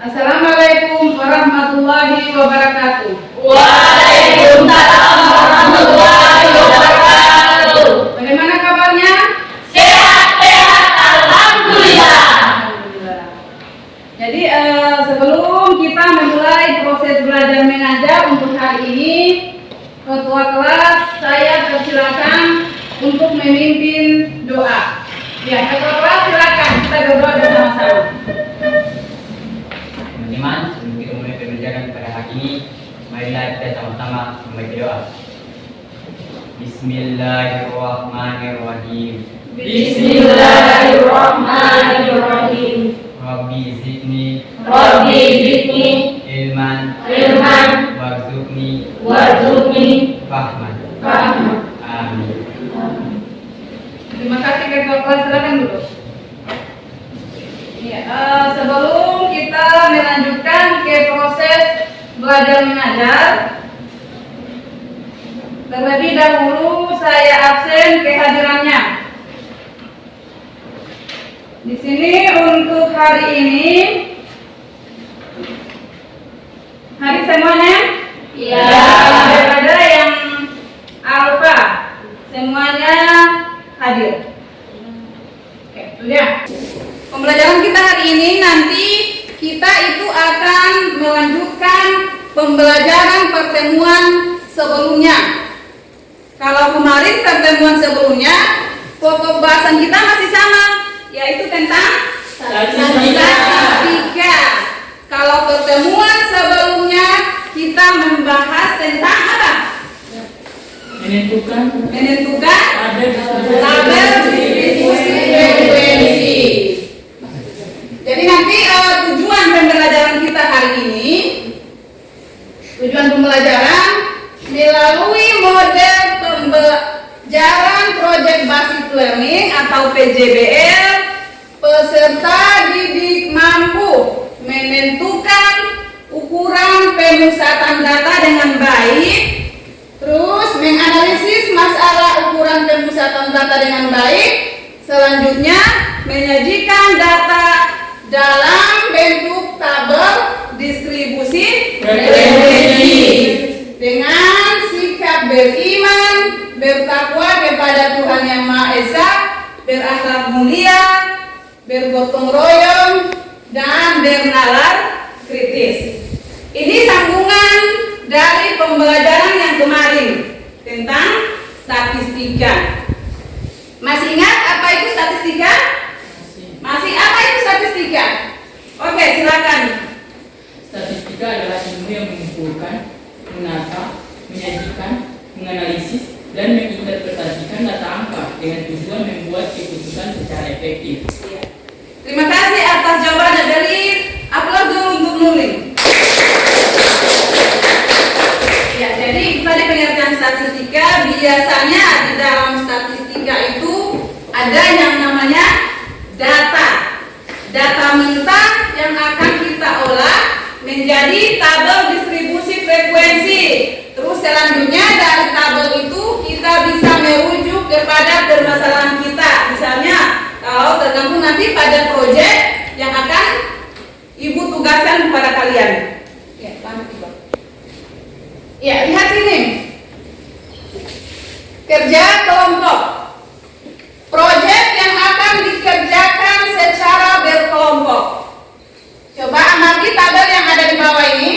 Assalamualaikum warahmatullahi wabarakatuh. Waalaikumsalam warahmatullahi wabarakatuh. Bagaimana kabarnya? Sehat-sehat, alhamdulillah. Alhamdulillah. Jadi sebelum kita memulai proses belajar mengajar untuk hari ini, ketua kelas saya persilakan untuk memimpin doa. Ya, ketua kelas silakan kita berdoa bersama-sama. Teman-teman, sebelum kita mulai pembelajaran pada hari ini, marilah kita sama-sama membaca doa. Bismillahirrahmanirrahim. Bismillahirrahmanirrahim. Rabbi zidni ilman warzuqni fahman. Amin. Terima kasih ketua kelas, silakan dulu. Ya, sebelum kita melanjutkan ke proses belajar mengajar, terlebih dahulu saya absen kehadirannya. Di sini untuk hari ini, hadir semuanya? Ya. Ada yang alfa, semuanya hadir. Oke, sudah. Pembelajaran kita hari ini nanti kita itu akan melanjutkan pembelajaran pertemuan sebelumnya. Kalau kemarin pertemuan sebelumnya pokok bahasan kita masih sama, yaitu tentang statistika. Kalau pertemuan sebelumnya kita membahas tentang apa? Menentukan tabel distribusi frekuensi. Jadi nanti tujuan pembelajaran kita hari ini, tujuan pembelajaran melalui model pembelajaran Project Based Learning atau PJBL, peserta didik mampu menentukan ukuran pemusatan data dengan baik, terus menganalisis masalah ukuran pemusatan data dengan baik, selanjutnya menyajikan data dalam bentuk tabel distribusi frekuensi dengan sikap beriman, bertakwa kepada Tuhan Yang Maha Esa, berakhlak mulia, bergotong royong, dan bernalar kritis. Ini sambungan dari pembelajaran yang kemarin tentang statistika. Masih ingat apa itu statistika? Masih apa itu statistika? Oke, silakan. Statistika adalah ilmu yang mengumpulkan, menata, menyajikan, menganalisis, dan menginterpretasikan data angka dengan tujuan membuat keputusan secara efektif. Terima kasih atas jawabannya. Dari aplaus dulu untuk Nurin. Ya, jadi tadi pengertian statistika. Biasanya di dalam statistika itu ada yang namanya data minta yang akan kita olah menjadi tabel distribusi frekuensi. Terus selanjutnya dari tabel itu kita bisa merujuk kepada permasalahan kita. Misalnya kalau tergantung nanti pada proyek yang akan Ibu tugaskan kepada kalian. Ya, Ibu. Ya, lihat sini. Kerja kelompok. Proyek yang akan dikerjakan secara berkelompok. Coba amati tabel yang ada di bawah ini.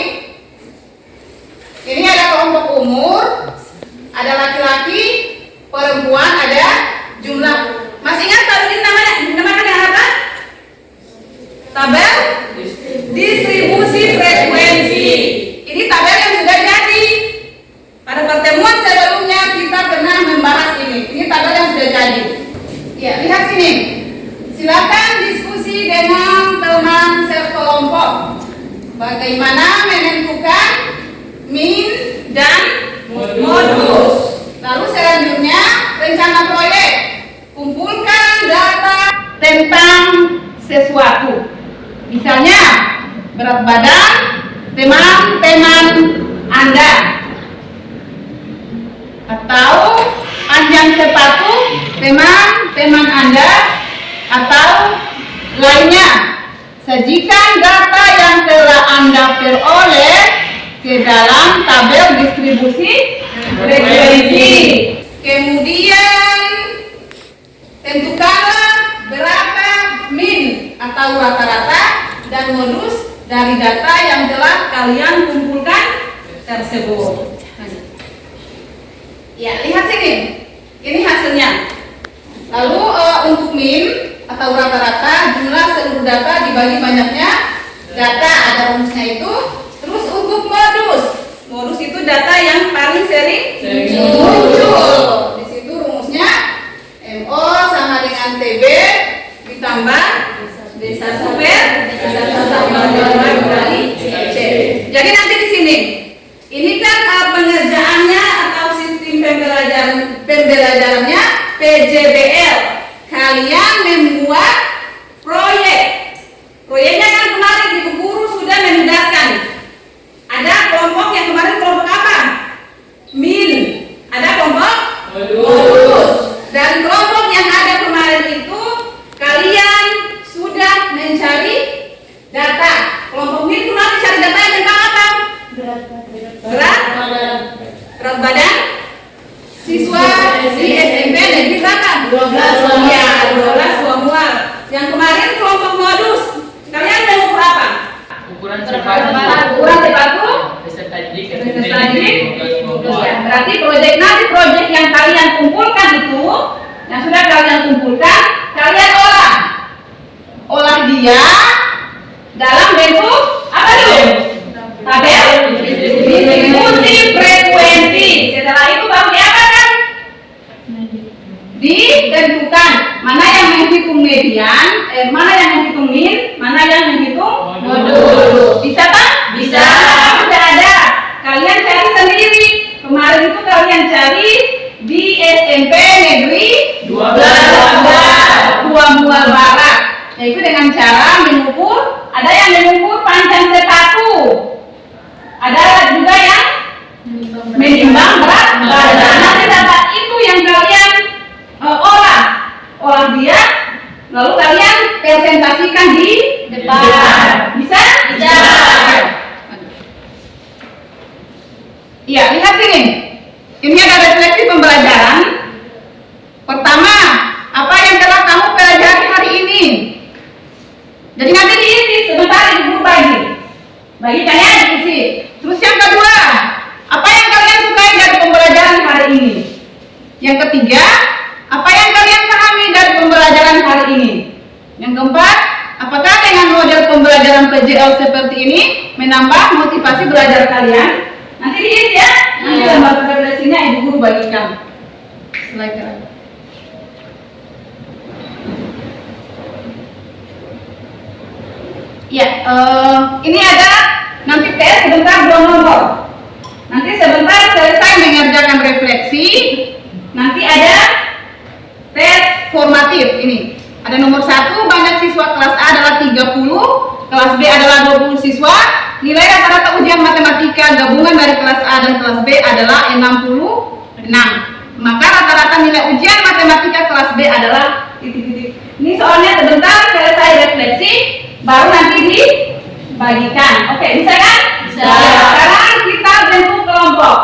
Ini ada kelompok umur, ada laki-laki, perempuan, ada jumlah. Masih ingat tabel ini namanya apa? Tabel distribusi frekuensi. Ini tabel yang sudah jadi. Pada pertemuan sebelumnya kita pernah membahas ini. Ini tabel yang sudah jadi. Ya, lihat sini. Silakan diskusi dengan teman sekelompok. Bagaimana menentukan min dan modus. Lalu selanjutnya rencana proyek. Kumpulkan data tentang sesuatu. Misalnya berat badan teman-teman Anda, atau panjang sepatu teman-teman Anda, atau lainnya. Sajikan data yang peroleh ke dalam tabel distribusi frekuensi. Kemudian tentukanlah berapa min atau rata-rata dan modus dari data yang telah kalian kumpulkan tersebut. Ya, lihat sini. Ini hasilnya. Lalu untuk min atau rata-rata jumlah seluruh data dibagi banyaknya data, ada rumusnya itu. Terus untuk modus itu data yang paling sering muncul. Di situ rumusnya MO sama dengan TB ditambah D1 per D1 tambah 2 dikali C. Jadi nanti di sini ini kan pengerjaannya atau sistem pembelajarannya PJBL. Kalian membuat proyeknya kan kemarin Ibu Guru sudah menjelaskan. Ada kelompok yang kemarin kelompok apa? Min. Ada kelompok modus. Dan kelompok yang ada kemarin itu kalian sudah mencari data. Kelompok min kemarin cari data yang tentang apa? Berat badan siswa di SMP negeri berapa? 12. Ya, 12 2 mual. Yang kemarin kelompok modus. Kalian mengukur apa? Ukuran sepatu. Ukuran sepatu. Peserta didik. Ya, berarti proyek yang kalian kumpulkan itu, yang sudah kalian kumpulkan, kalian olah dia dalam bentuk apa dulu? Tabel distribusi frekuensi. Setelah itu baru diapakan? Ditentukan mana yang menghitung median, mana yang menghitung min, mana yang menghitung modul. Bisa kan? Bisa. Sudah ada. Kalian cari sendiri. Kemarin itu kalian cari di SMP Negeri 12 Mual Barat. Yaitu dengan cara mengukur, ada yang mengukur panjang sepatu. Ada juga yang menimbang berat badan. Nanti data itu yang kalian olah dia, lalu kalian presentasikan di depan. Bisa? Bisa. Iya, lihat sini. Ini ada refleksi pembelajaran. Pertama, apa yang telah kamu pelajari hari ini? Jadi nanti diisi sebentar Ibu bagikan ya diisi. Terus yang kedua, apa yang kalian sukai dari pembelajaran hari ini? Yang ketiga, apa yang kalian pahami dari pembelajaran hari ini? Yang keempat, apakah dengan model pembelajaran PJL seperti ini menambah motivasi belajar kalian? Nanti diisi ya. Nanti gambar refleksinya Ibu Guru bagikan. Slide terakhir. Ya, ini ada nanti tes sebentar 2 nomor. Nanti sebentar selesai mengerjakan refleksi, nanti ada tes formatif ini. Ada nomor 1, banyak siswa kelas A adalah 30, kelas B adalah 20 siswa. Nilai rata-rata ujian matematika gabungan dari kelas A dan kelas B adalah 66. Maka rata-rata nilai ujian matematika kelas B adalah titik-titik. Ini soalnya sebentar selesai refleksi, baru nanti dibagikan. Oke, bisa kan? Bisa. Sekarang kita bentuk kelompok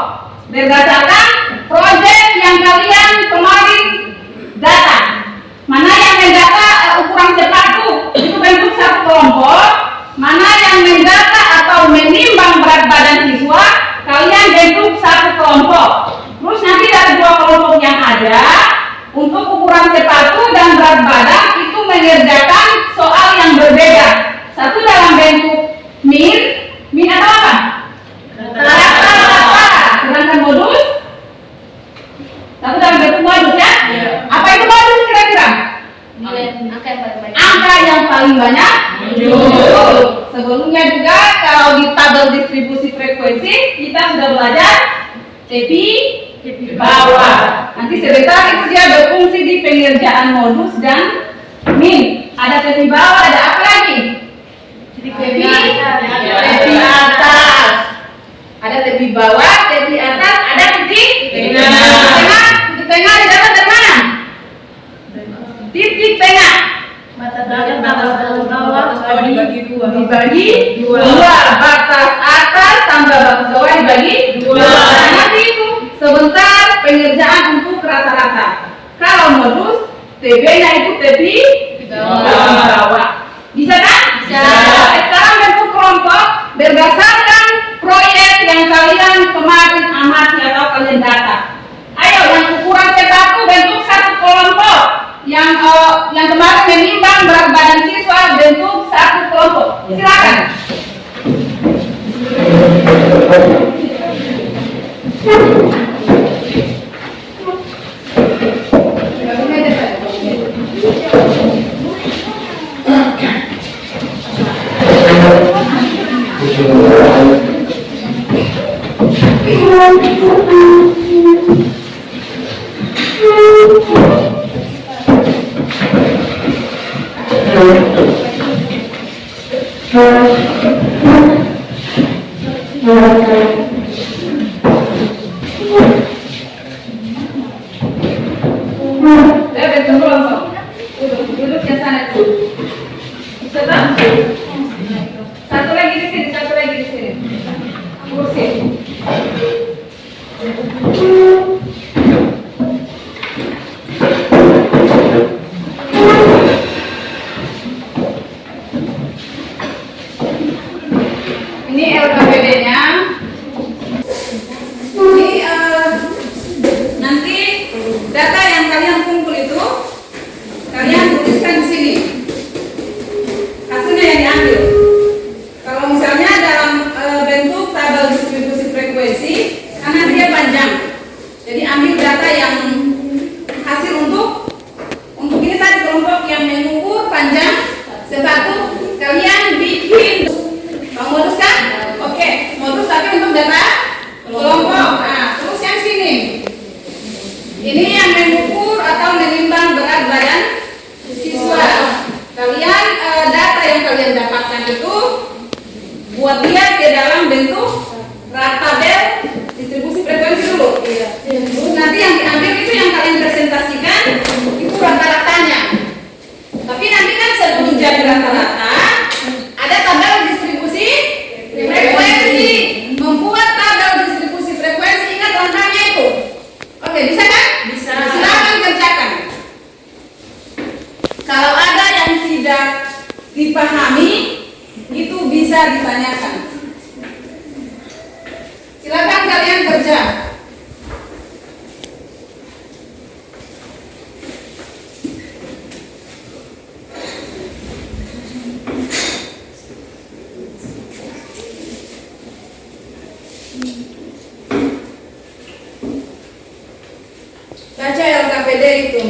berdasarkan proyek yang kalian kemarin data. Mana yang mendata ukuran sepatu itu bentuk satu kelompok. Mana yang mendata atau menimbang berat badan siswa kalian bentuk satu kelompok. Terus nanti dari 2 kelompok yang ada untuk ukuran sepatu dan berat badan itu mengerjakan soal yang berbeda. Satu dalam bentuk min atau apa? Rata-rata. Sedangkan modus satu dalam bentuk modus ya? Apa itu modus kira-kira? Angka yang paling banyak muncul. Sebelumnya juga kalau di tabel distribusi frekuensi kita sudah belajar tepi bawah. Nanti sebentar itu dia berfungsi di pengerjaan modus dan min. Ada tepi bawah, ada apa lagi? Tepi atas. Ada tepi bawah, tepi atas, ada titik tengah. Titik tengah didapat dari mana? Titik tengah. Batas bawah. Dibagi dua. Batas atas tambah batas bawah dibagi dua. Nah, nanti itu sebentar pengerjaan untuk rata-rata. Kalau modus TB-nya itu tepi bawah. Bisa kan? Bisa. Sekarang bentuk kelompok berdasarkan proyek yang kalian kemarin amati atau kalian data. Ayo, yang ukuran C1 bentuk satu kelompok. Yang kemarin menimbang berat badan siswa bentuk satu kelompok. Silakan. Bentuk kelompok. Duduk yang sana dulu. Tetap. Satu lagi di sini. Kursi. Ini LKPD-nya. Ini nanti data yang kalian kumpul itu kalian tuliskan di sini. Hasilnya yang diambil. Kalau misalnya dalam bentuk tabel distribusi frekuensi, karena dia panjang, jadi ambil data yang hasil untuk ini tadi kelompok yang mengukur panjang sepatu, kalian bikin modus kan? Oke, modus tapi untuk data kelompok. Nah, terus yang sini, ini yang mengukur atau menimbang berat badan siswa. Kalian data yang kalian dapatkan itu buat dia ke dalam bentuk tabel distribusi frekuensi dulu. Terus nanti yang diambil itu yang kalian presentasikan itu rata-ratanya. Tapi nanti kan sebelum jadi rata-rata ada tabel distribusi frekuensi. Membuat tabel distribusi frekuensi, ingat langkahnya itu. Oke, bisa kan? Bisa. Silakan kerjakan. Kalau ada yang tidak dipahami, itu bisa ditanyakan. Silakan kalian kerja. Baca LKPD itu.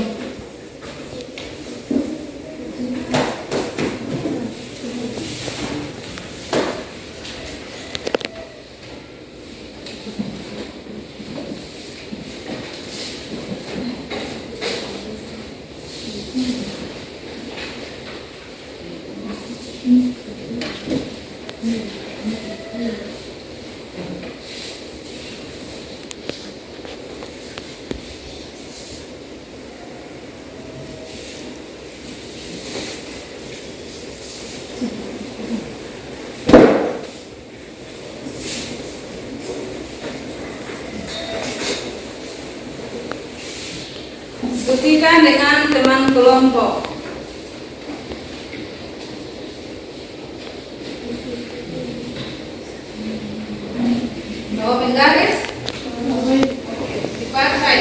Diskusikan dengan teman kelompok. Bawa penggaris. Dipakai.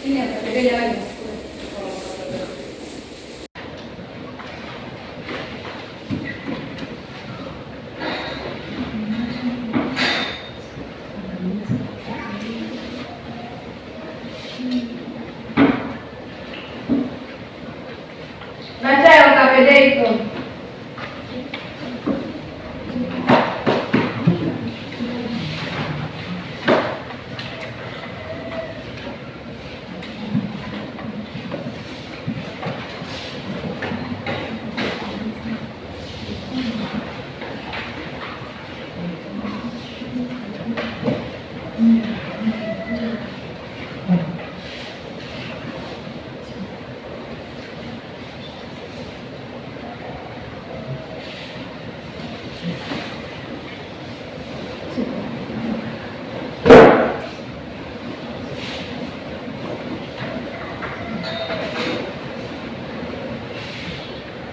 Ini ada beda lagi. Baca LKPD itu.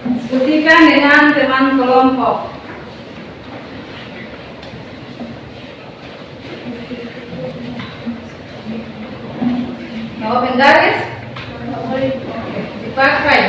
Diskusikan dengan teman kelompok. Mau penggaris? Oke, dipakai.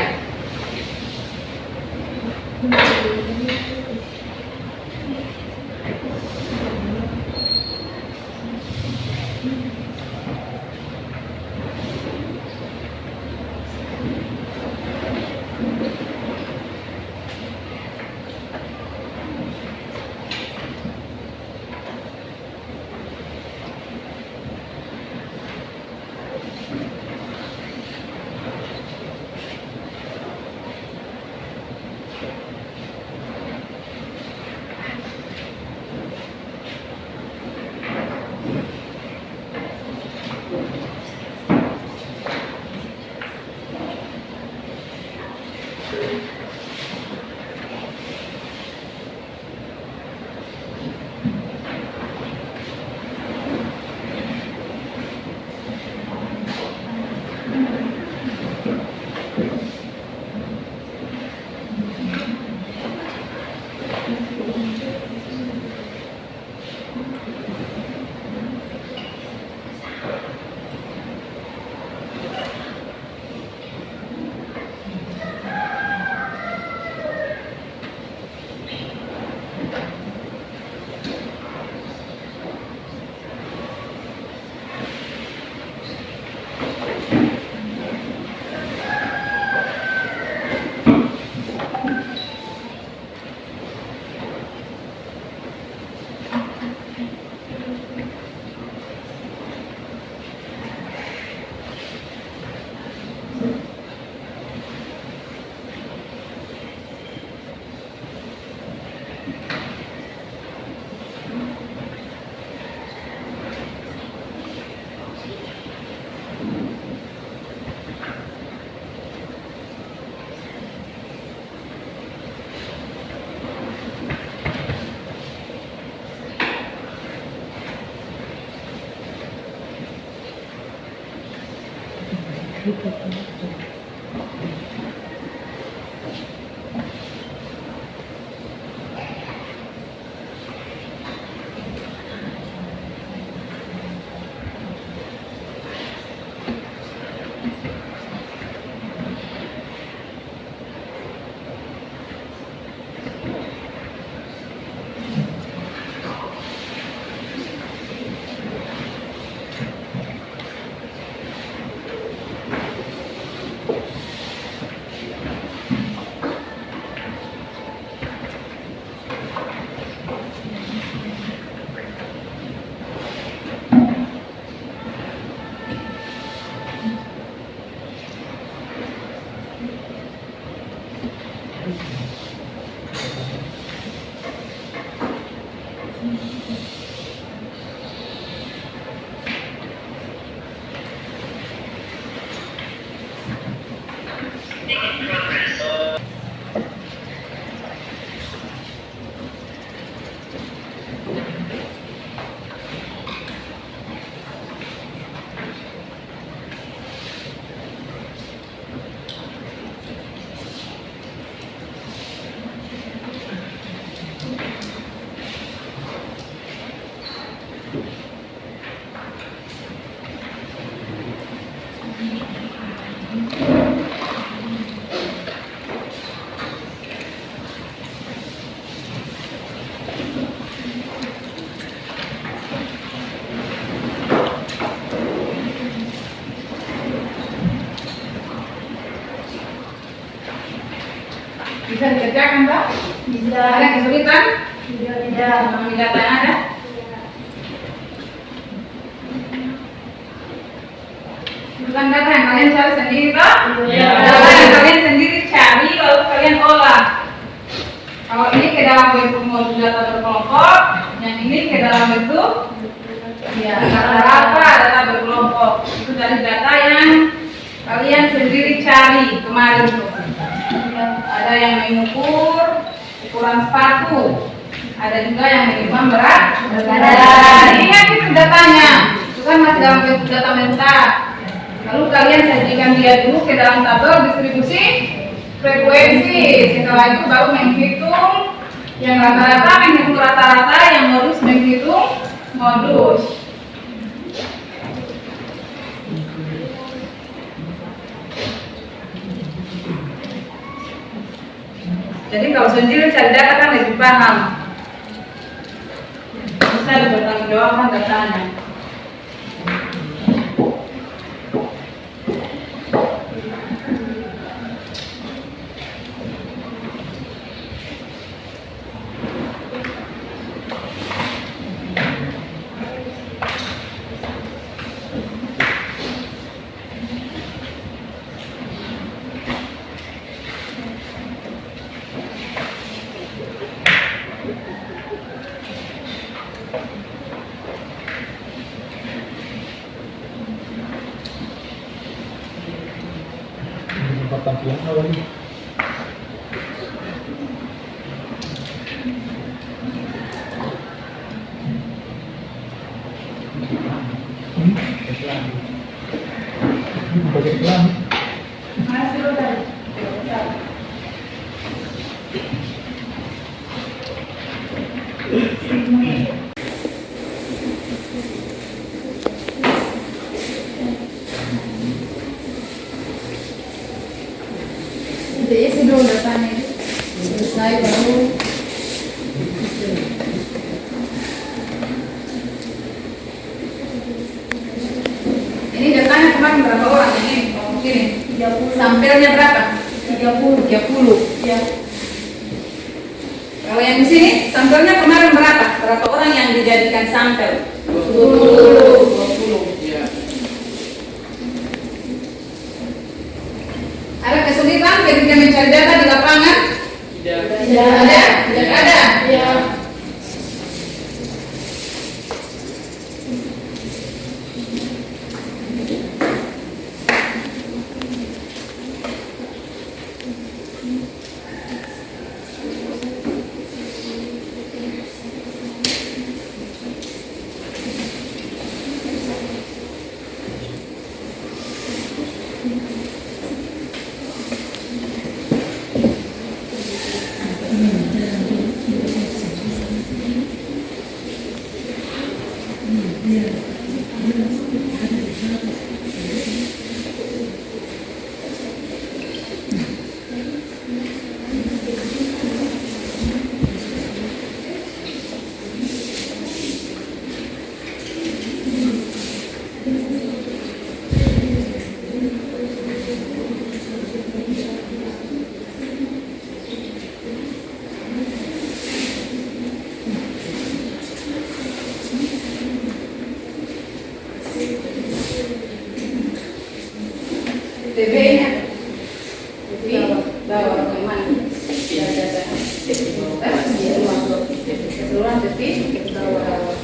Bisa dikerjakan, Mbak? Bisa. Ada kesulitan? Tidak. Memahami data yang ada? Bukan data yang kalian cari sendiri, Pak? Iya. Data yang kalian sendiri cari, lalu kalian olah. Kalau ini ke dalam bentuk modul data berkelompok, yang ini ke dalam bentuk rata-rata data berkelompok. Itu dari data yang kalian sendiri cari kemarin tuh. Ada yang mengukur ukuran sepatu, ada juga yang menimbang berat badan. Ingat itu datanya, itu kan masih dalam bentuk data mental. Lalu kalian sajikan dia dulu ke dalam tabel distribusi frekuensi. Setelah itu baru menghitung yang rata-rata, menghitung rata-rata, yang modus menghitung modus. Jadi kalau sendiri cari data kan lebih paham. Bisa bertanggung jawabkan datanya. Tampilan awal ini. Pakai iklan. Masih lo tadi. Isi dulu datanya, selesai baru ini datanya kemarin berapa orang ini? Oh, sini 30. sampelnya berapa? 30. Ya. Kalau yang di sini sampelnya kemarin berapa? Berapa orang yang dijadikan sampel? 20. Ya. Ada kesulitan ketika mencari data di lapangan? Tidak. Ada? Tidak ada? Ya. TB-nya di bawah kemana? Keseluruhan tapi di bawah.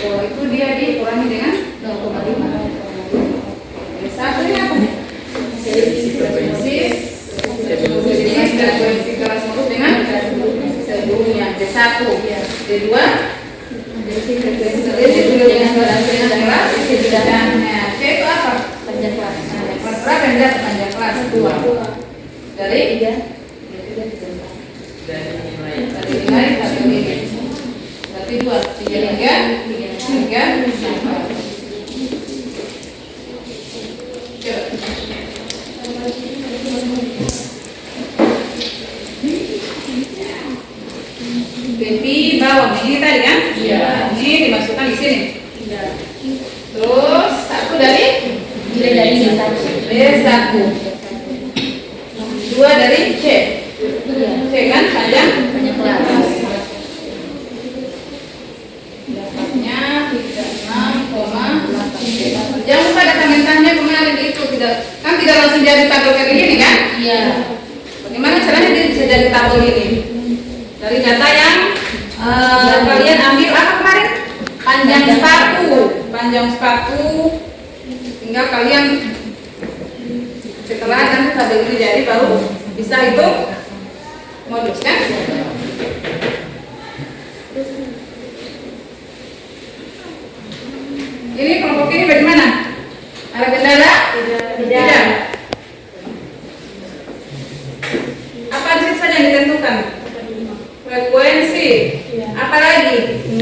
Oh, itu dia dikurangi dengan 0,5. Satu ini apa? Selisih frekuensi kelas mulut dengan sebelumnya. D1, D2 selisih dengan kelas C itu apa? Panjang kelas. Kelas berapa yang dapat panjang kelas? 2. Dari nilai satu ini. Berarti 2, 3. Pipi bawah ini tadi kan? Iya. Ini dimasukkan di sini. Iya. Terus satu dari Nilai dari B1. 2 dari C. C kan panjang kelas. dapatnya 36,8. Jangan lupa data mentahnya kemarin itu tidak langsung jadi tabel kayak gini kan? Iya. Bagaimana caranya dia bisa jadi tabel ini? Dari data yang kalian ambil apa kemarin? Panjang sepatu. Tinggal kalian setelah nanti tabel ini jadi baru bisa hitung modus kan? Ini kelompok ini bagaimana? Ada kendala? Tidak. Apa di saja yang ditentukan? Frekuensi. Apa lagi? Di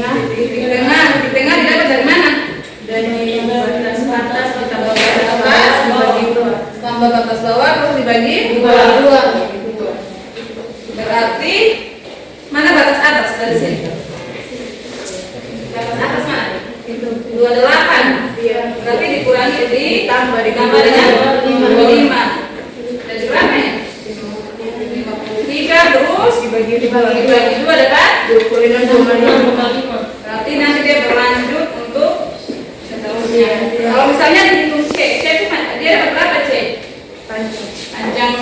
tengah didapat dari mana? Dari batas atas kita Tambah batas bawah terus dibagi dua. Berarti mana batas atas dari sini? Batas atas mana? 28. Berarti dikurangi ditambah dengan 25. Jadi berapa ya? 53 terus dibagi 2 dapat 26,5. Berarti nanti dia berlanjut untuk seterusnya. Kalau misalnya dihitung C itu dia dapat berapa C? Panjang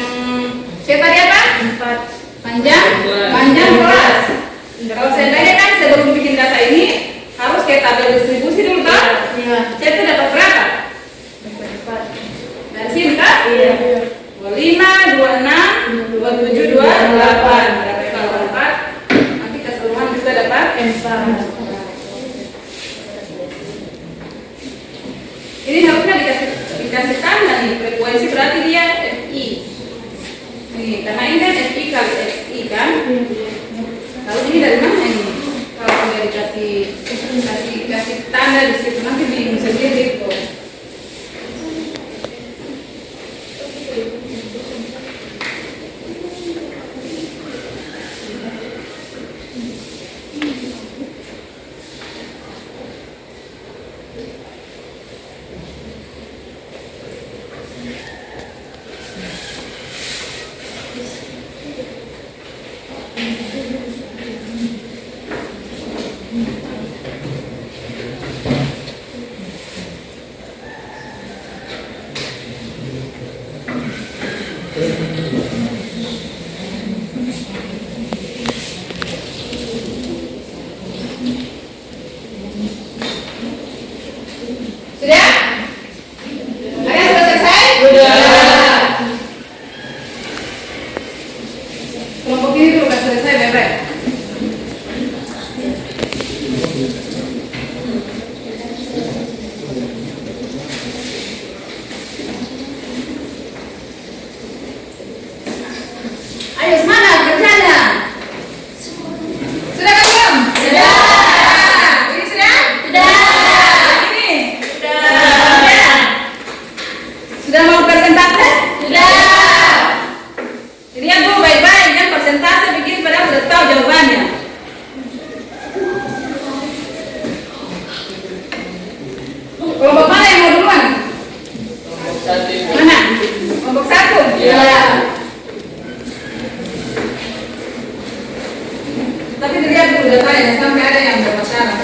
C tadi apa? 4. Panjang kelas. Kalau seandainya kan sebelum bikin data ini harus kayak tabel distribusi dulu kan? C itu dapat berapa? Dari sini kan? 25, 26, 27, 28. Berarti kalau 4 nanti keseluruhan juga dapat 4. Ini harusnya dikasih tanda nih, frekuensi berarti dia FI. Nih, karena ini kan FI kali XI kan? Lalu ini dari mana ini? Kalau sudah dikasih tanda di situ nanti bingung sendiri kok. Sudah? Kalian sudah selesai? Sudah. Kelompok ini dulu sudah selesai, Bebek. Kelompok mana yang mau duluan? Kelompok 1 Ibu. Mana? Kelompok 1? Iya. Tapi dilihat dulu datanya sampai ada yang bermasalah.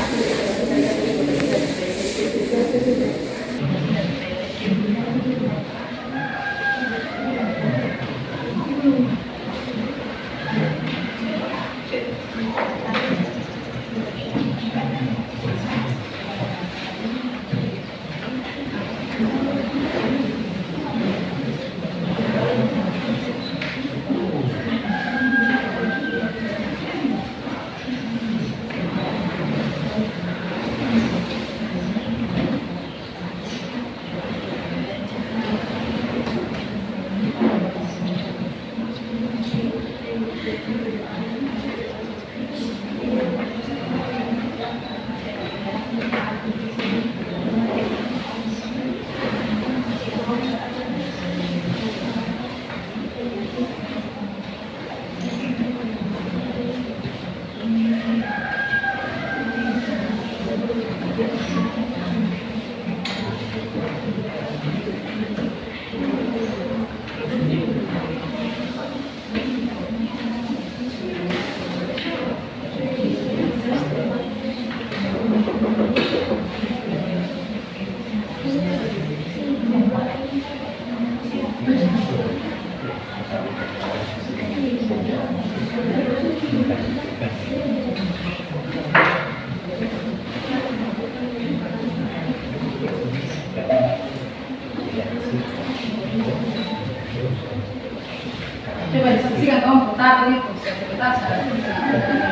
Coba disaksikan komputer itu sebentar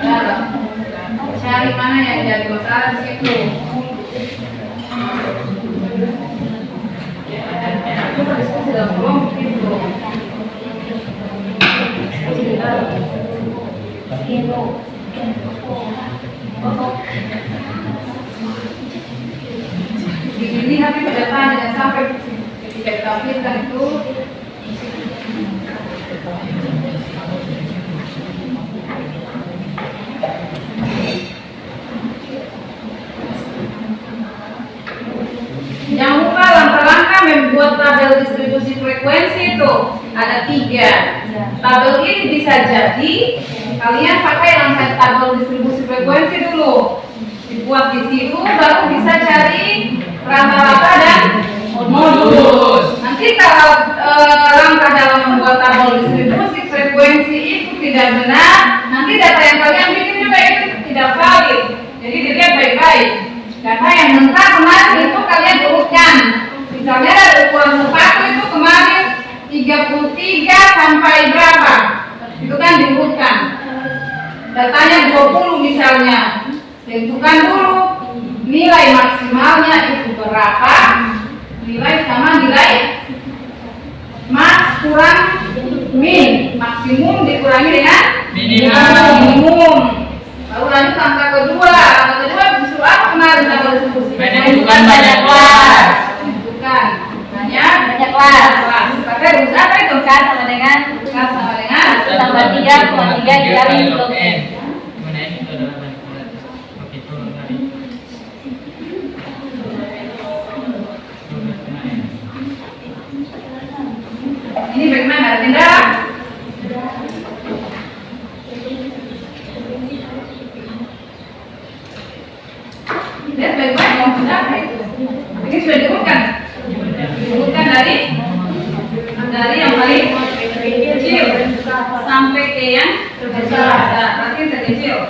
dalam cari mana yang jadi masalah di situ. Coba diskusi dalam kelompok itu. Dilihat itu datanya dan sampai ketika ditampilkan itu jangan lupa langkah-langkah membuat tabel distribusi frekuensi itu ada 3. Tabel ini bisa jadi kalian pakai langkah tabel distribusi frekuensi dulu, dibuat di situ baru bisa cari rata-rata dan modulus. Nanti kalau langkah dalam membuat tabel distribusi frekuensi itu tidak benar, nanti data yang kalian bikin juga itu tidak valid. Jadi dilihat baik-baik. Data yang mentah kemarin itu kalian urutkan. Misalnya ada ukuran sepatu itu kemarin 33 sampai berapa? Itu kan diurutkan. Datanya 20 misalnya. Tentukan dulu nilai maksimalnya itu berapa. Nilai sama nilai max kurang min. Maksimum dikurangi dengan minimum. Lalu lanjut angka kedua. Angka kedua disuruh apa kemarin tabel distribusi? Menentukan banyak kelas. Menentukan banyak kelas. Pakai rumus apa itu? K sama dengan tambah 3,3 dikali log n. Mana ini itu adalah banyak kelas. Oke, turun kali. Ini bagaimana? Tindak? Lihat baik-baik mau apa itu? Ini sudah diurutkan. Diurutkan dari yang paling kecil sampai ke yang terbesar. Berarti terkecil.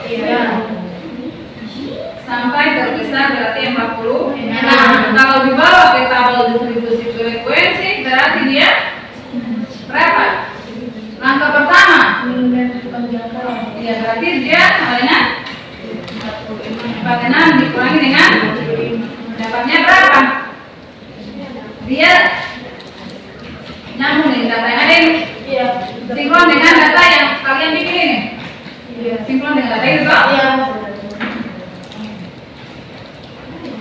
Sampai terbesar berarti 40. Kalau dibawa ke tabel distribusi frekuensi berarti dia berapa? Langkah pertama. Ya berarti dia namanya 46 dikurangi dengan dapatnya berapa? Dia nyambung nih data yang ada ini. Sinkron dengan data yang kalian bikin ini. Sinkron dengan data itu toh?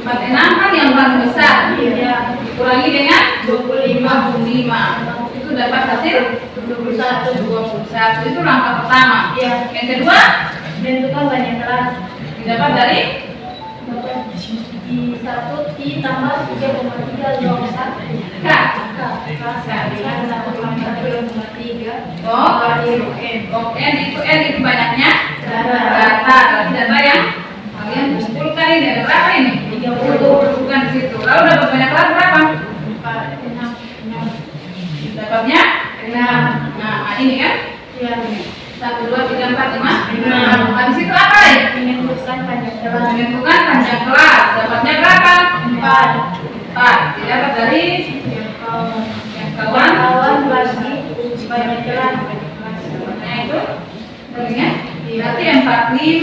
46 kan yang paling besar. Dikurangi dengan 25. Itu dapat hasil 21. Itu langkah pertama. Yang kedua, Menentukan banyak kelas. didapat dari Di 1 ditambah 3,3 log 1 K dengan 1,3 log N itu banyaknya data. Data yang kalian kumpulkan ini ada berapa ini? 30. Bukan di situ. Lalu dapat banyak kelas berapa? 6. Dapatnya 6. Nah, ini kan? 1, 2, 3, 4, 5. Habis itu apa ya? Menentukan panjang kelas. Menentukan panjang kelas. Dapatnya berapa? 4. Didapat dari yang kawan bagi panjang kelas. Nah itu tadinya berarti 45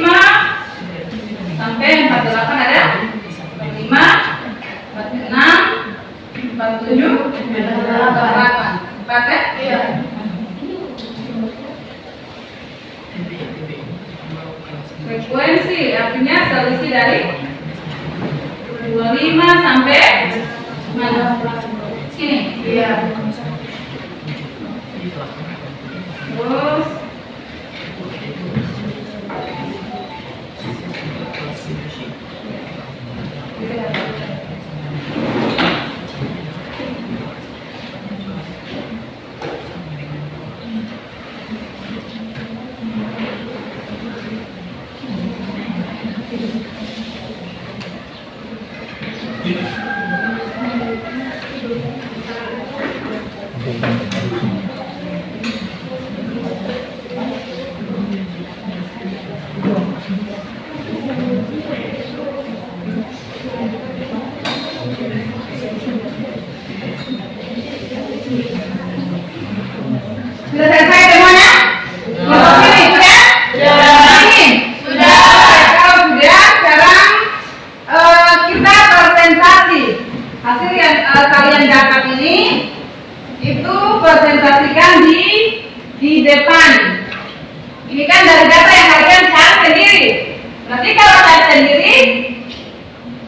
sampai 48 ada 45, 46, 47, 48. 4 ya? Iya. Frekuensi artinya selisih dari 25 sampai mana? Sini. Iya. Terus sudah selesai semuanya? Ini sudah? Ini sudah. Kalau sudah, sekarang kita presentasi hasil yang kalian dapat ini itu presentasikan di depan. Ini kan dari data yang kalian cari sendiri. Berarti kalau cari sendiri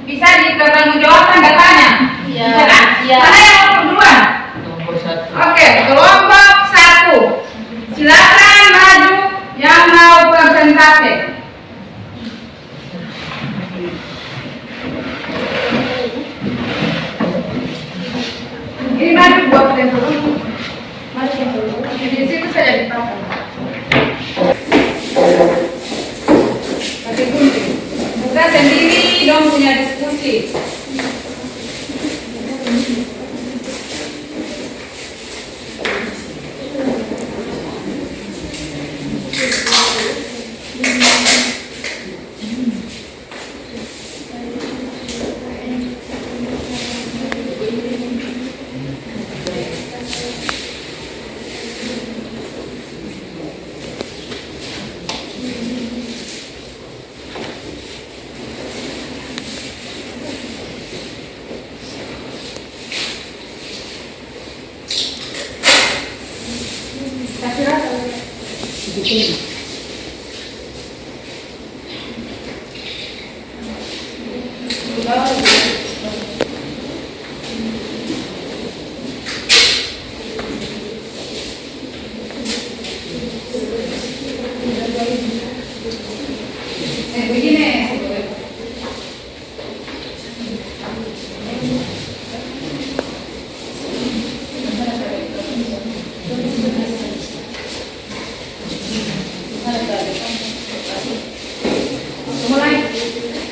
bisa dipertanggungjawabkan datanya. Iya. Bisa kan? Iya. Mana yang mau duluan? Nomor 1. Oke, kelompok 1. Silakan maju yang mau presentasi. Ini maju buat presentasi. Di situ saja dipakai. Pakai gunting. Buka sendiri dong punya diskusi.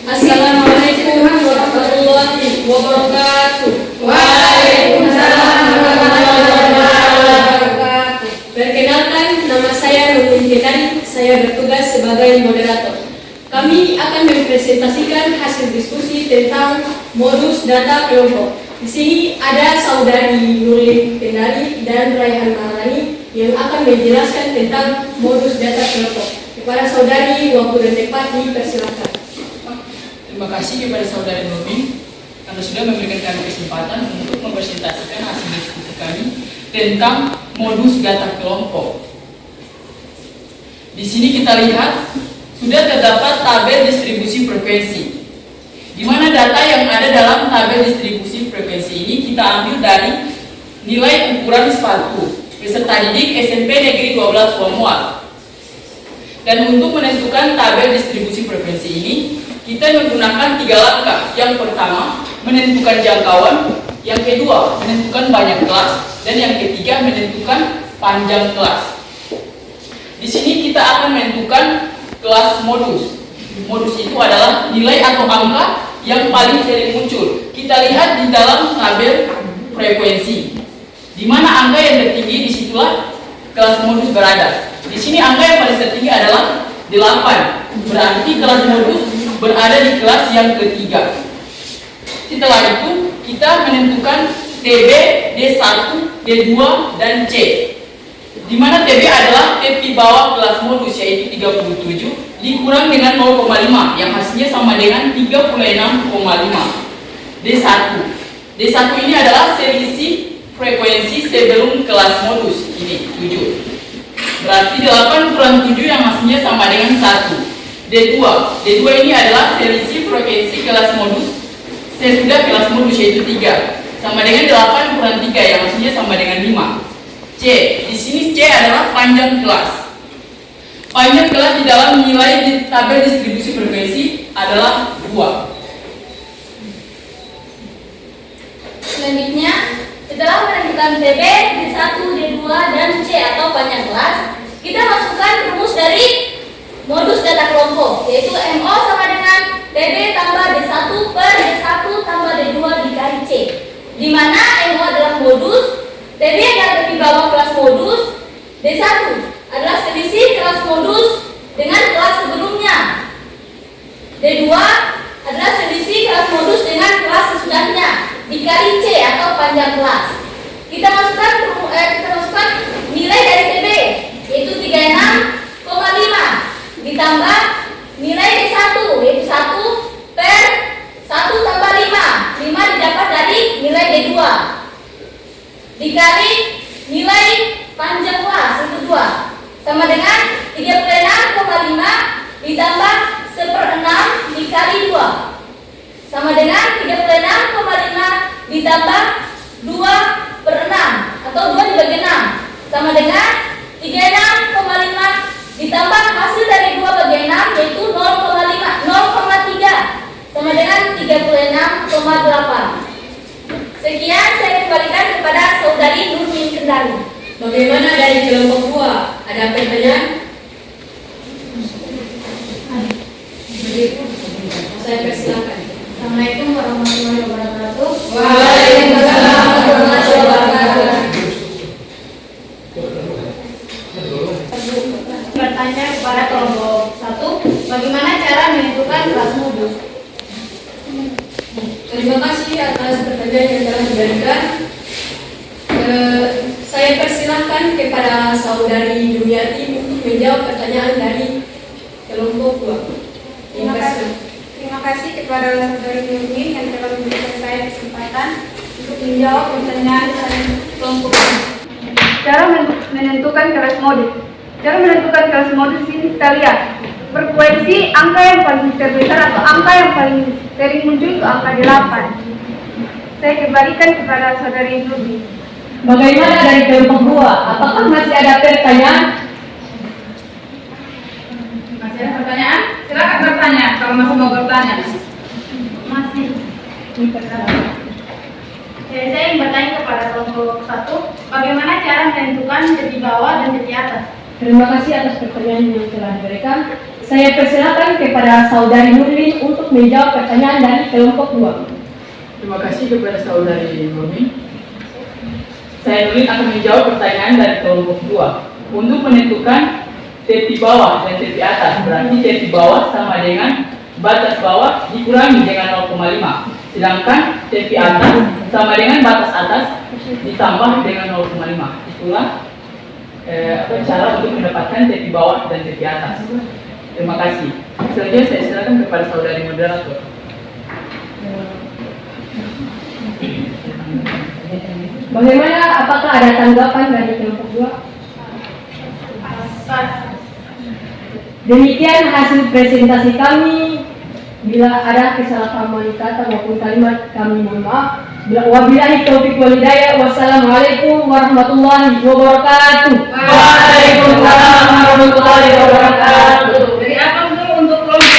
Assalamualaikum warahmatullahi wabarakatuh. Waalaikumsalam warahmatullahi wabarakatuh. Perkenalkan, nama saya Nurul Hidayat. Saya bertugas sebagai moderator. Kami akan mempresentasikan hasil diskusi tentang modus data kelompok. Di sini ada saudari Nurul Kendari dan Raihan Maharani yang akan menjelaskan tentang modus data kelompok. Kepada saudari, waktu dan tempat dipersilakan. Terima kasih kepada saudara Nurmin karena sudah memberikan kami kesempatan untuk mempresentasikan hasil diskusi kami tentang modus data kelompok. Di sini kita lihat sudah terdapat tabel distribusi frekuensi, di mana data yang ada dalam tabel distribusi frekuensi ini kita ambil dari nilai ukuran sepatu peserta didik SMP Negeri 12 Formual. Dan untuk menentukan tabel distribusi frekuensi ini, kita menggunakan 3 langkah. Yang pertama, menentukan jangkauan, yang kedua menentukan banyak kelas, dan yang ketiga menentukan panjang kelas. Di sini kita akan menentukan kelas modus. Modus itu adalah nilai atau angka yang paling sering muncul. Kita lihat di dalam tabel frekuensi, di mana angka yang tertinggi disitulah kelas modus berada. Di sini angka yang paling tertinggi adalah 8. Berarti kelas modus berada di kelas yang ketiga. Setelah itu kita menentukan TB, D1, D2, dan C. Di mana TB adalah TB bawah kelas modus, yaitu 37 dikurang dengan 0,5 yang hasilnya sama dengan 36,5. D1. D1 ini adalah selisih frekuensi sebelum kelas modus, ini 7. Berarti 8 kurang 7 yang hasilnya sama dengan 1. D2. D2 ini adalah selisih frekuensi kelas modus sesudah kelas modus, yaitu 3. Sama dengan 8 kurang 3 yang hasilnya sama dengan 5. C. Di sini C adalah panjang kelas. Panjang kelas di dalam nilai di tabel distribusi frekuensi adalah 2. Selanjutnya, setelah menentukan TB, D1, D2, dan C atau panjang kelas, kita masukkan rumus dari modus data kelompok, yaitu MO sama dengan TB tambah D1 per D1 tambah D2 dikali C, di mana MO adalah modus, TB adalah di bawah kelas modus, D1 adalah selisih kelas modus dengan kelas sebelumnya, D2 adalah selisih kelas modus dengan kelas sesudahnya dikali C atau panjang kelas. Kita masukkan nilai dari TB, yaitu 36,5 ditambah nilai D1, yaitu 1 per 1 tambah 5 didapat dari nilai D2 dikali nilai panjang kelas, itu 2, sama dengan 36,5 ditambah 1/6 dikali 2, sama dengan 36,5 ditambah 2/6 atau 2 dibagi 6, sama dengan 36,5 ditambah hasil dari 2 bagi 6, yaitu 0,3, sama dengan 36,8. Sekian saya kembalikan kepada Saudari Nurmin Kendari. Bagaimana dari kelompok 2? Ada pertanyaan? Saya persilakan. Assalamualaikum warahmatullahi wabarakatuh. Waalaikumsalam warahmatullahi wabarakatuh. Bertanya kepada kelompok 1, bagaimana cara menentukan kelas modus? Terima kasih atas pertanyaan yang telah diberikan. Saya persilahkan kepada Saudari Jumiati untuk menjawab pertanyaan dari kelompok 2. Terima kasih. Terima kasih kepada Saudari Nurmin yang telah memberikan saya kesempatan untuk menjawab pertanyaan dari kelompok ini. Cara menentukan kelas modus. Cara menentukan kelas modus ini kita lihat frekuensi angka yang paling terbesar atau angka yang paling sering muncul itu angka 8. Saya kembalikan kepada Saudari Nurmin. Bagaimana dari kelompok 2? Apakah masih ada pertanyaan? Masih ada pertanyaan? Silakan bertanya kalau masih mau bertanya. Masih. Saya ingin bertanya kepada kelompok 1, bagaimana cara menentukan titik bawah dan titik atas? Terima kasih atas pertanyaan yang telah diberikan. Saya persilakan kepada Saudari Nurmin untuk menjawab pertanyaan dari kelompok 2. Terima kasih kepada Saudari Nurmin. Saya Nurmin akan menjawab pertanyaan dari kelompok 2. Untuk menentukan titik bawah dan titik atas, berarti titik bawah sama dengan batas bawah dikurangi dengan 0,5. Sedangkan titik atas sama dengan batas atas ditambah dengan 0,5. Itulah cara untuk mendapatkan titik bawah dan titik atas. Terima kasih. Selanjutnya saya silakan kepada Saudari moderator. Bagaimana? Apakah ada tanggapan dari kelompok 2? Demikian hasil presentasi kami. Bila ada kesalahpahaman kata maupun kalimat, kami mohon maaf. Wabillahi taufiq wal hidayah. Wassalamualaikum warahmatullahi wabarakatuh. Waalaikumsalam warahmatullahi wabarakatuh. Beri apa untuk kelompok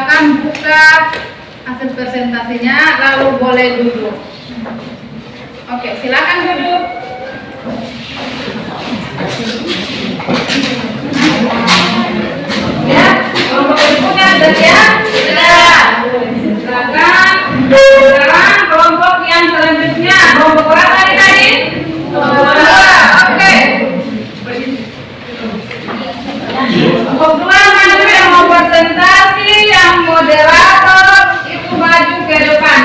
silakan buka hasil presentasinya, lalu boleh duduk. Oke, silakan duduk. Ya, kelompok berikutnya sudah siap? Sudah. Silakan. Sekarang kelompok yang selanjutnya, kelompok berapa tadi? Kelompok 2. Oke. Kelompok 2 maju yang mau presentasi, yang moderator itu maju ke depan.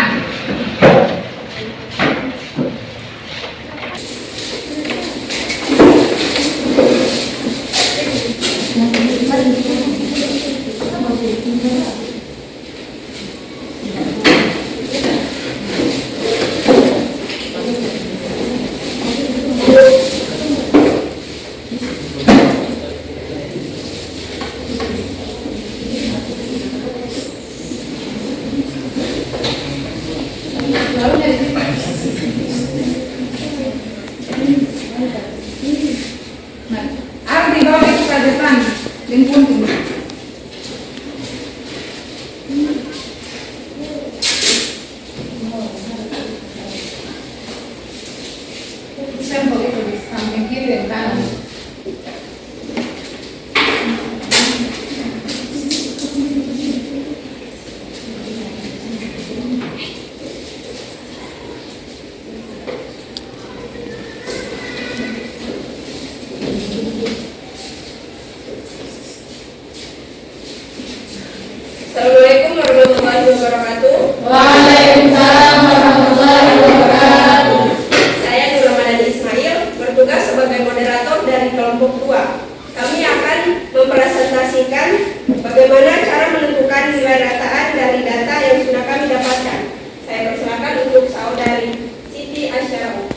Harus dibawa itu ke depan, lingkung dulu. Sampel itu di samping kiri dan kanan. Assalamualaikum warahmatullahi wabarakatuh. Waalaikumsalam warahmatullahi wabarakatuh. Saya Nur Ramadhani Ismail, bertugas sebagai moderator dari kelompok 2. Kami akan mempresentasikan bagaimana cara menentukan nilai rataan dari data yang sudah kami dapatkan. Saya persilakan untuk saudari Siti Asyara.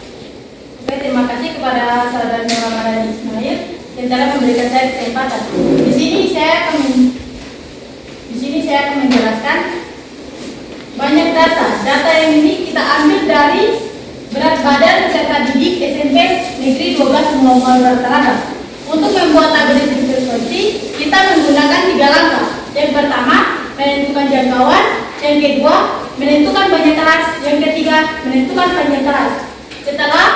Oke, terima kasih kepada saudara Nur Ramadhani Ismail yang telah memberikan saya kesempatan. Di sini saya akan menjelaskan banyak data yang ini kita ambil dari berat badan peserta didik SMP Negeri 12 Muhammad Rata-Rata. Untuk membuat tabel distribusi, kita menggunakan 3 langkah. Yang pertama, menentukan jangkauan. Yang kedua, menentukan banyak kelas. Yang ketiga, menentukan panjang kelas. Setelah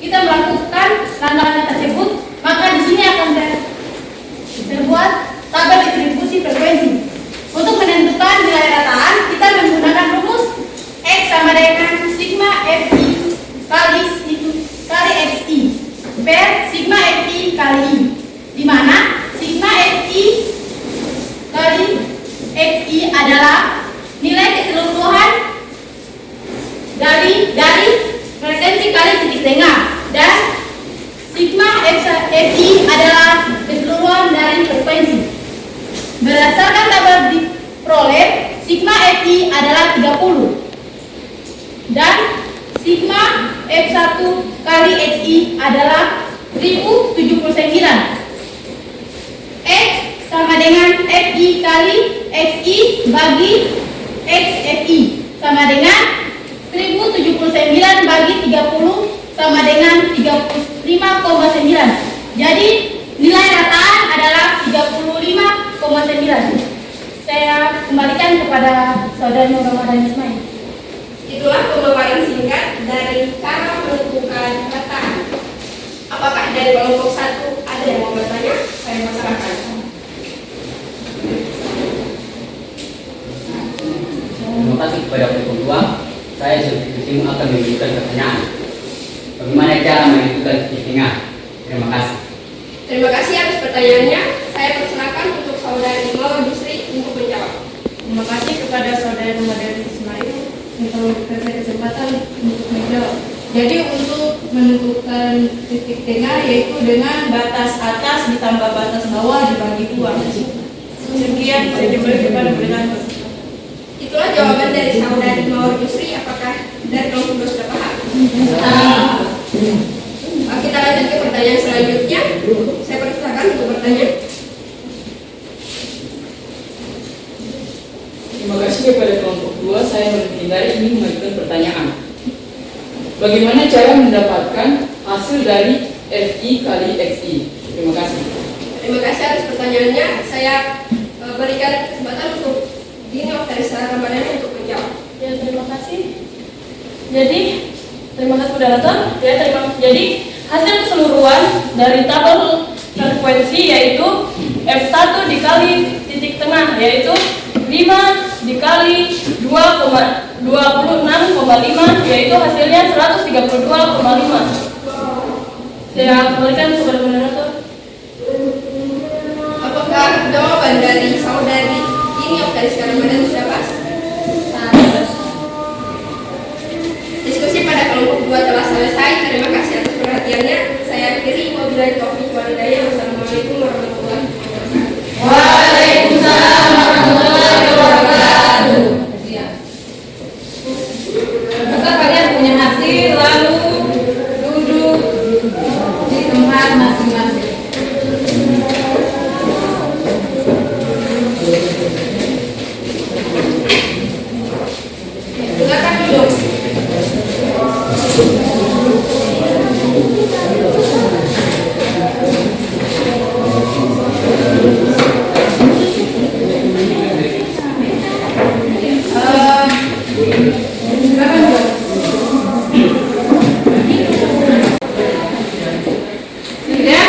kita melakukan langkah-langkah tersebut, maka di sini akan terbuat tabel distribusi frekuensi. Untuk menentukan nilai rataan, kita menggunakan rumus X sama dengan sigma FI kali XI per sigma FI kali I, di mana sigma FI kali XI adalah nilai keseluruhan dari frekuensi kali titik tengah, dan sigma FI adalah keseluruhan dari frekuensi. Berdasarkan tabel diperoleh, sigma FI adalah 30 dan sigma F1 kali XI adalah 1079. X sama dengan FI kali XI bagi XFI sama dengan 1079 bagi 30 sama dengan 35,9. Jadi nilai rataan adalah 35,9. Saya kembalikan kepada saudara Nur Ramadhani Ismail. Itulah pemaparan singkat dari cara menentukan rataan. Apakah dari kelompok 1 ada yang mau bertanya? Saya persilakan. Terima kasih kepada kelompok 2. Saya sebelum akan memberikan pertanyaan. Bagaimana cara menentukan titik tengah? Terima kasih. Terima kasih atas pertanyaannya. Saya persilakan untuk saudari Mawar Yusri untuk menjawab. Terima kasih kepada saudara Ramadhani Ismail yang telah memberikan saya kesempatan untuk menjawab. Jadi untuk menentukan titik tengah yaitu dengan batas atas ditambah batas bawah dibagi 2. Sekian, saya kembali kepada moderator. Itulah jawaban dari saudari Mawar Yusri. Apakah dari kelompok 2 sudah paham? Kita lanjut ke pertanyaan selanjutnya. Saya persilakan untuk bertanya. Terima kasih kepada kelompok 2. Saya menghindari ini mengajukan pertanyaan. Bagaimana cara mendapatkan hasil dari FI kali XI? Terima kasih. Terima kasih atas pertanyaannya. Saya berikan kesempatan untuk Kaisar Ramadan untuk menjawab. Ya, terima kasih. Jadi, terima kasih moderator. Ya, jadi hasil keseluruhan dari tabel frekuensi yaitu F1 dikali titik tengah yaitu 5 dikali 26,5 yaitu hasilnya 132,5. Saya kembalikan kepada moderator. Apakah jawaban dari saudari ini Kaisar Ramadan sudah pas? Diskusi pada kelompok 2 telah selesai. Terima kasih atas perhatiannya. Saya akhiri. Wabillahi taufiq wal hidayah. Wassalamualaikum warahmatullahi wabarakatuh. Waalaikumsalam warahmatullahi wabarakatuh. Apakah kalian punya hasil lalu duduk di tempat masing-masing? Silakan duduk. Silakan duduk. Sudah?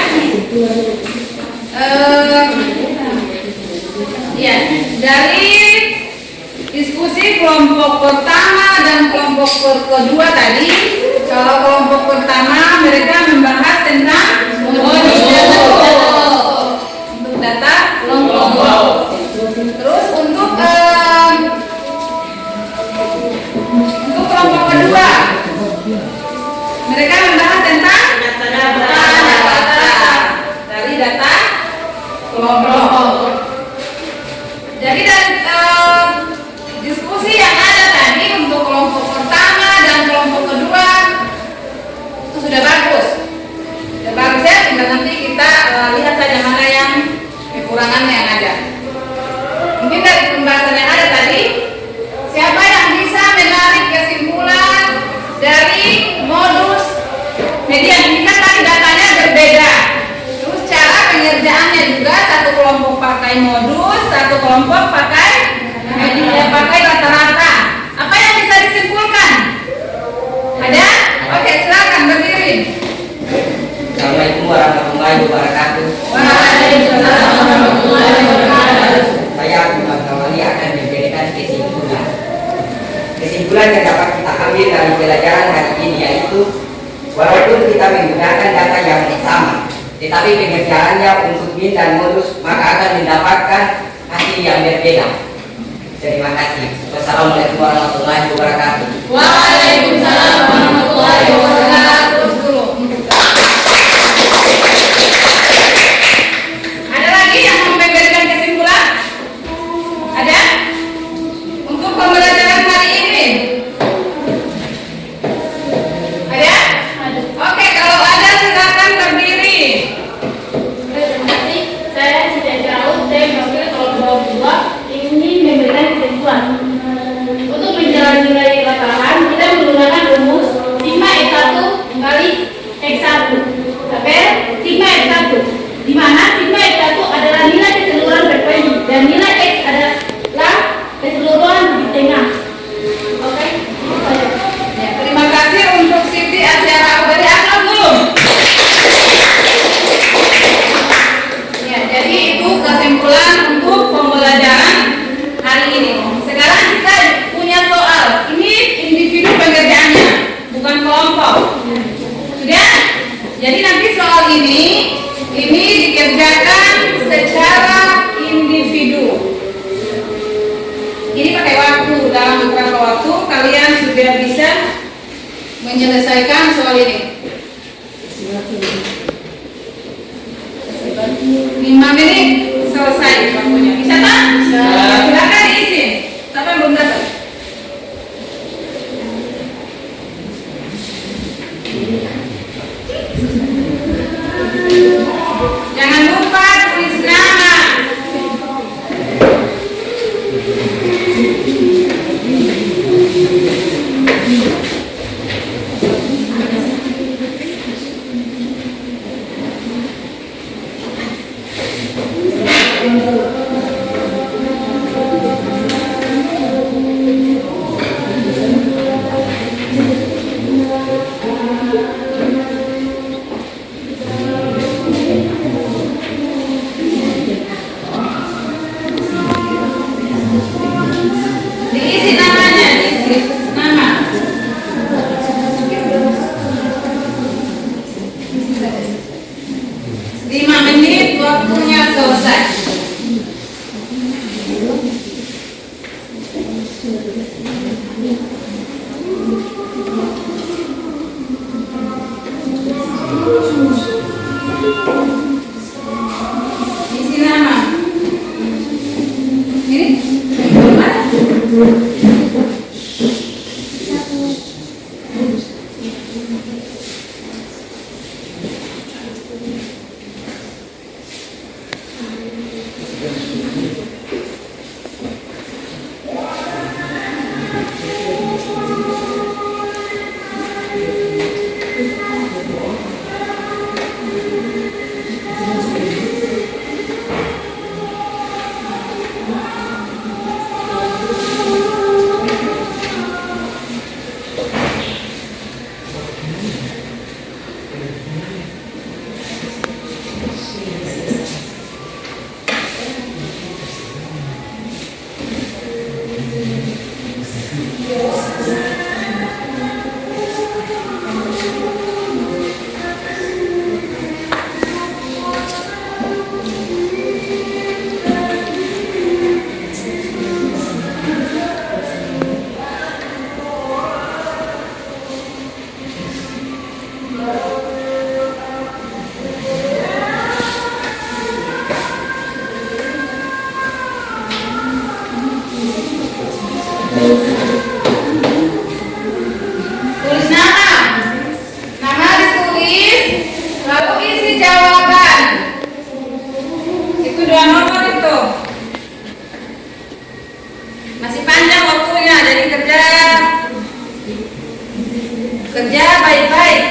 Ya, dari diskusi kelompok pertama dan kelompok kedua tadi, kalau kelompok pertama mereka membahas tentang modus untuk data kelompok. Terus untuk kelompok kedua, mereka membahas tentang data dari data kelompok. Jadi dari diskusi yang ada tadi untuk kelompok pertama dan kelompok kedua itu sudah bagus. Sudah bagus ya, tinggal nanti kita lihat saja mana yang kekurangannya yang ada. Mungkin dari pembahasan yang ada tadi, siapa yang bisa menarik kesimpulan dari modus media? Ini kan tadi datanya berbeda. Terus cara pengerjaannya juga, satu kelompok pakai modus, satu kelompok pakai media, pakai rata-rata. Apa yang bisa disimpulkan? Ada? Oke, silakan berdiri. Assalamualaikum warahmatullahi wabarakatuh. Waalaikumsalam warahmatullahi wabarakatuh. Saya Abdul Kawali akan memberikan kesimpulan. Kesimpulan yang dapat kita ambil dari pelajaran hari ini yaitu walaupun kita menggunakan data yang sama, tetapi pengerjaannya untuk min dan modus maka akan mendapatkan hasil yang berbeda. Terima kasih. Wassalamualaikum warahmatullahi wabarakatuh. Waalaikumsalam warahmatullahi wabarakatuh. Ada lagi yang mau memberikan kesimpulan? Ada? Untuk pembelajaran hari ini? Ada? Oke, kalau ada silakan berdiri. Terima kasih. Saya Siti Jauh, saya mewakili kelompok 2 ingin memberikan kesimpulan. Untuk menjalani nilai lapangan, kita menggunakan rumus sigma X1 kali X1. Oke, sigma X1. Di mana sigma X1 adalah nilai keseluruhan frekuensi dan nilai X adalah keseluruhan di tengah. Oke, itu saja. Ya, terima kasih untuk Siti Asyara. Beri aplaus dulu. Ya, jadi itu kesimpulan untuk pembelajaran hari ini. Sekarang kita punya soal. Ini individu pengerjaannya, bukan kelompok. Sudah? Jadi nanti soal ini dikerjakan secara individu. Ini pakai waktu, dalam beberapa waktu kalian sudah bisa menyelesaikan soal ini. 5 menit selesai waktunya. Bisa tak? Silakan diisi. Siapa yang belum datang? Jangan lupa tulis nama. Isi nama. Ini mana? Tulis nama. Nama ditulis, lalu isi jawaban. Itu 2 nomor itu. Masih panjang waktunya, jadi kerja baik-baik.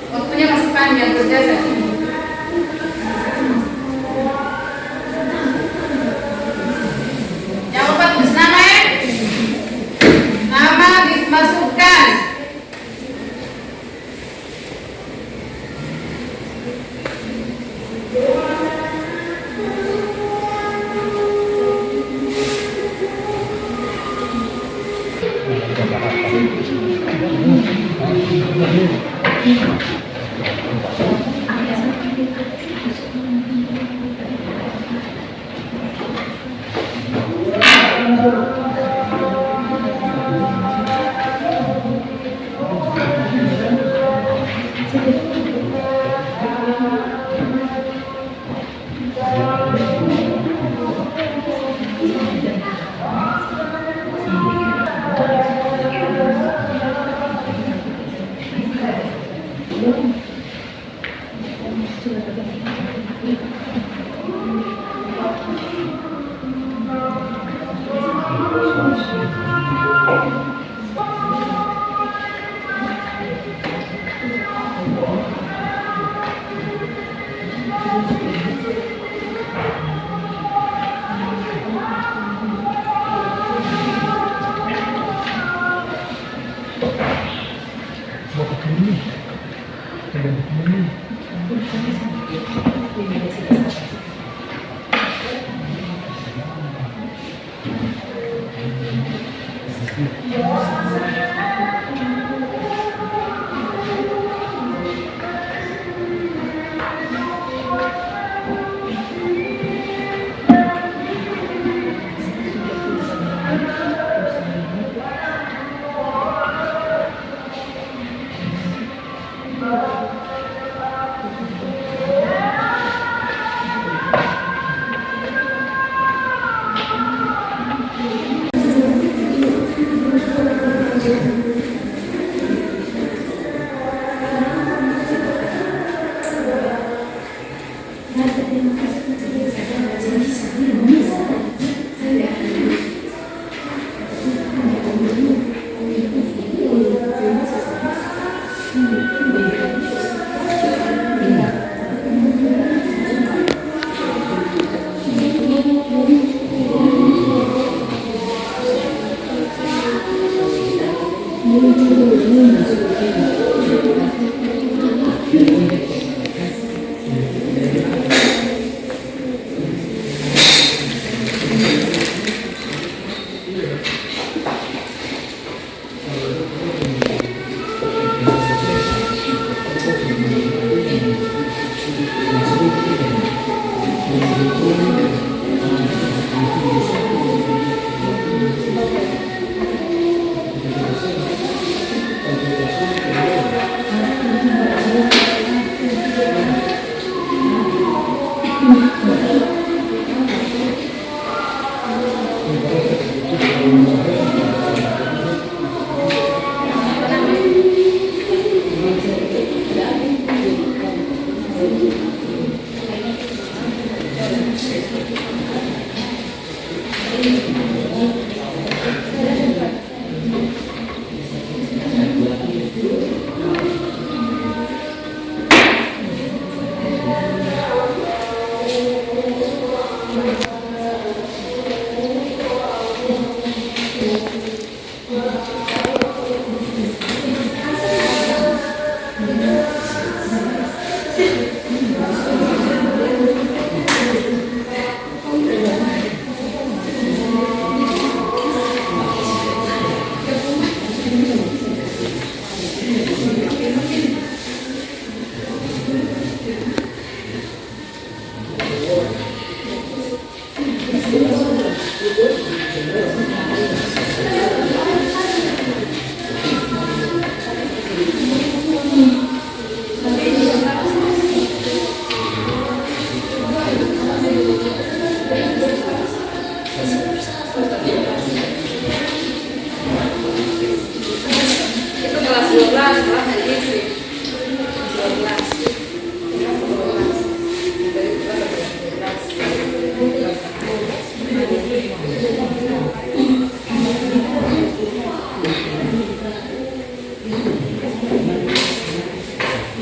Waktunya masih panjang kerja saat ini. Jangan lupa tulis nama ya. Nama dimasukkan.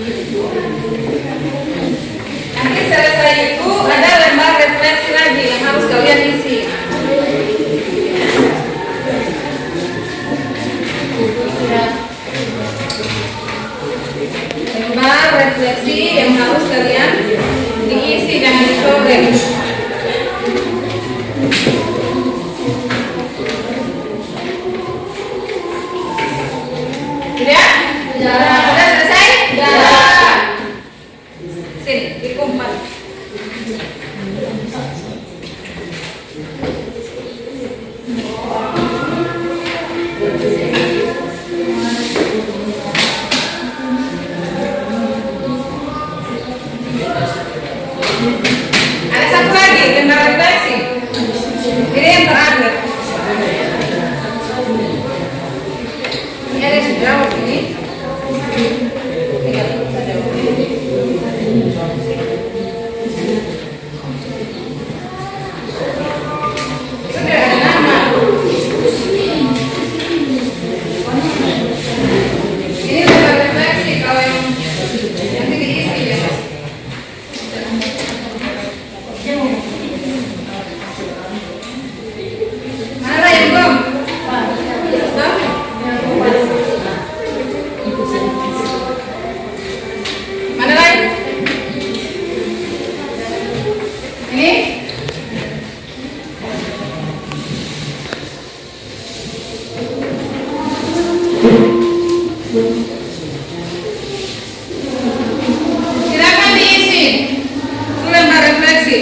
Nanti selesai itu ada lembar refleksi lagi yang harus kalian isi. Lembar refleksi yang harus kalian diisi dengan dicoret. Sudah? Sudah selesai? Sudah. Sini, dikumpat. Ada satu lagi, lembar refleksi. Ini yang terakhir. Ini ada yang jawab ini. Sudah ada nama. Ini lembar refleksi kalau yang nanti diisi ya. Mana yang belum? Mana lain? Ini? Silakan diisi. Itu lembar refleksi.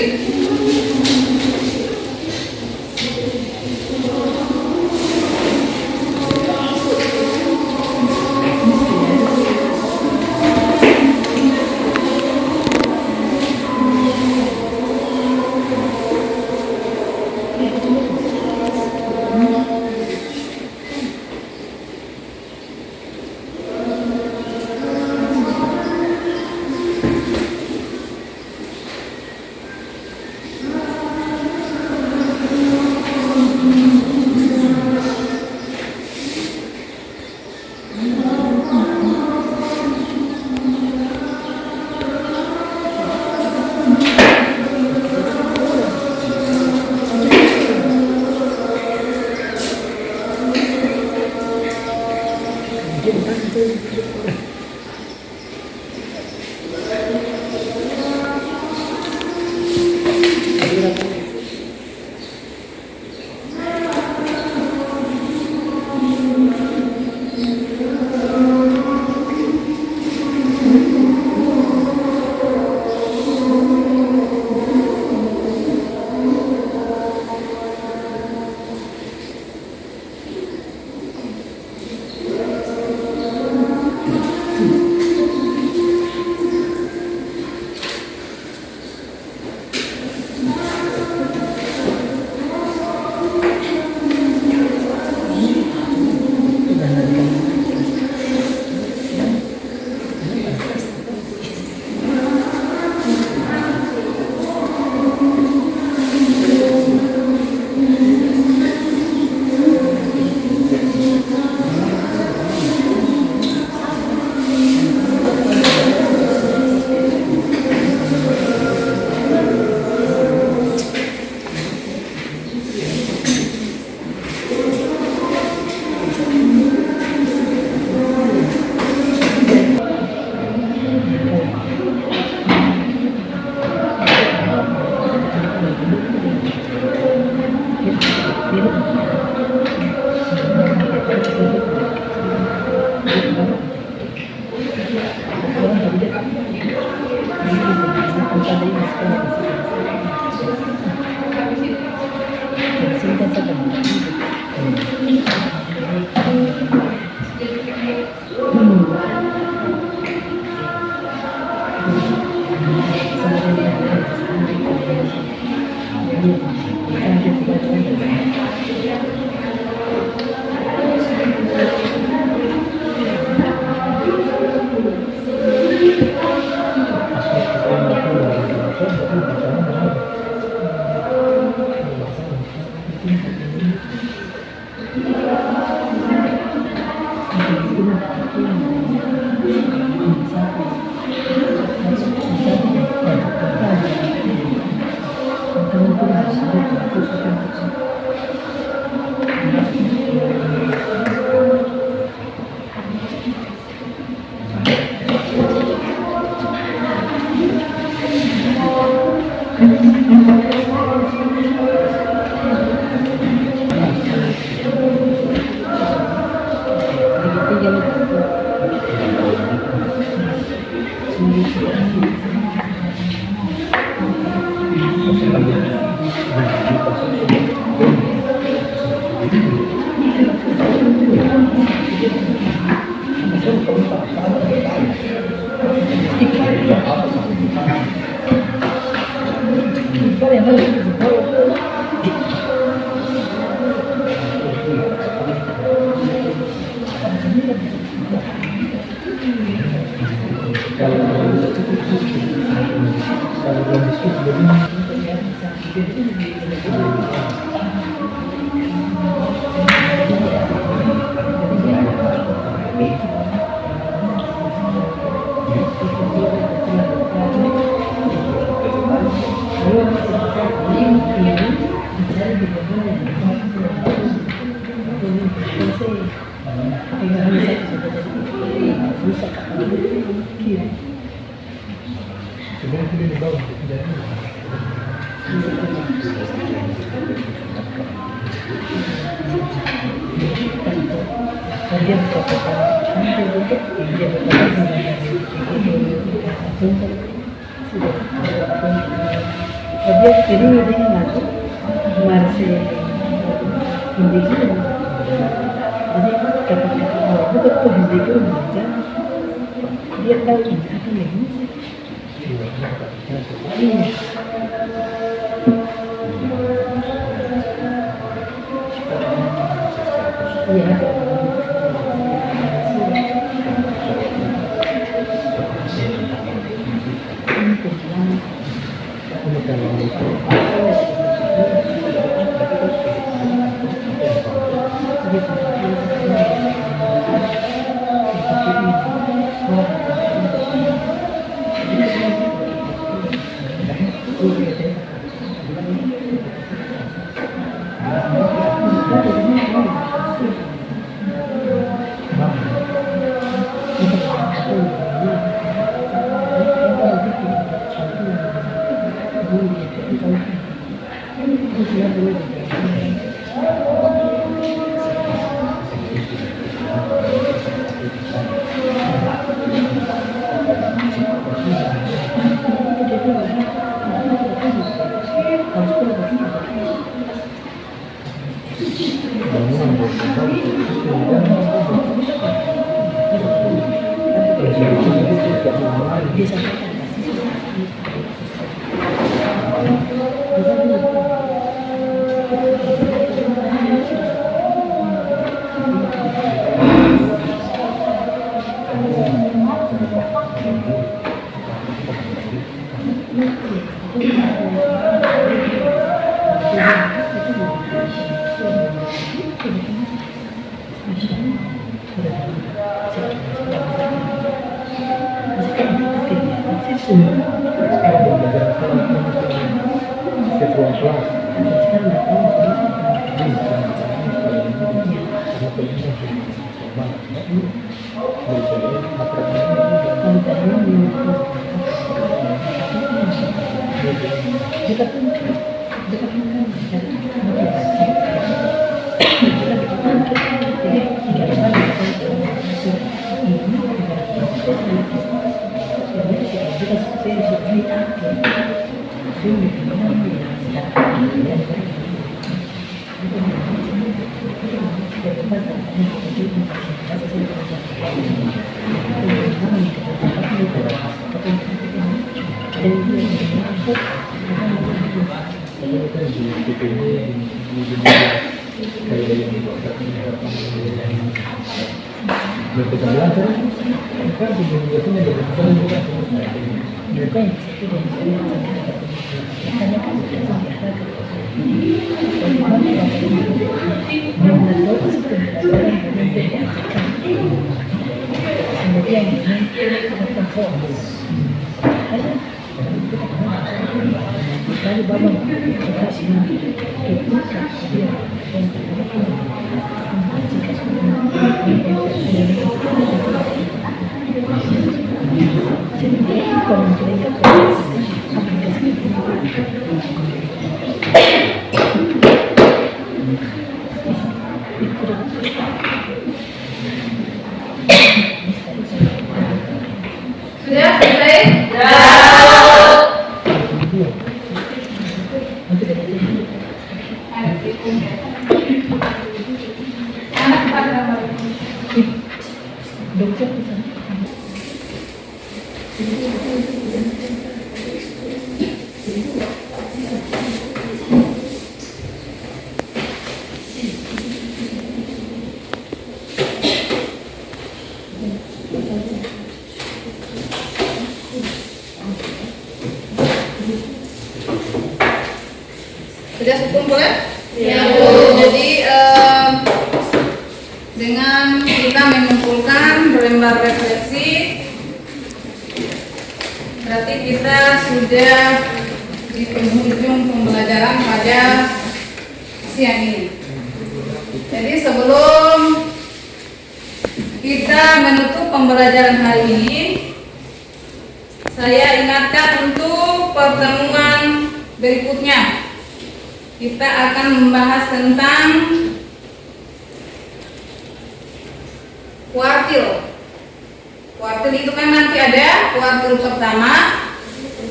Sudah selesai? Sudah kumpul ya? Ya, Bu. Jadi dengan kita mengumpulkan berlembar refleksi, berarti kita sudah di penghujung pembelajaran pada siang ini. Jadi sebelum kita menutup pembelajaran hari ini, saya ingatkan untuk pertemuan berikutnya. Kita akan membahas tentang kuartil. Kuartil itu kan nanti ada kuartil pertama,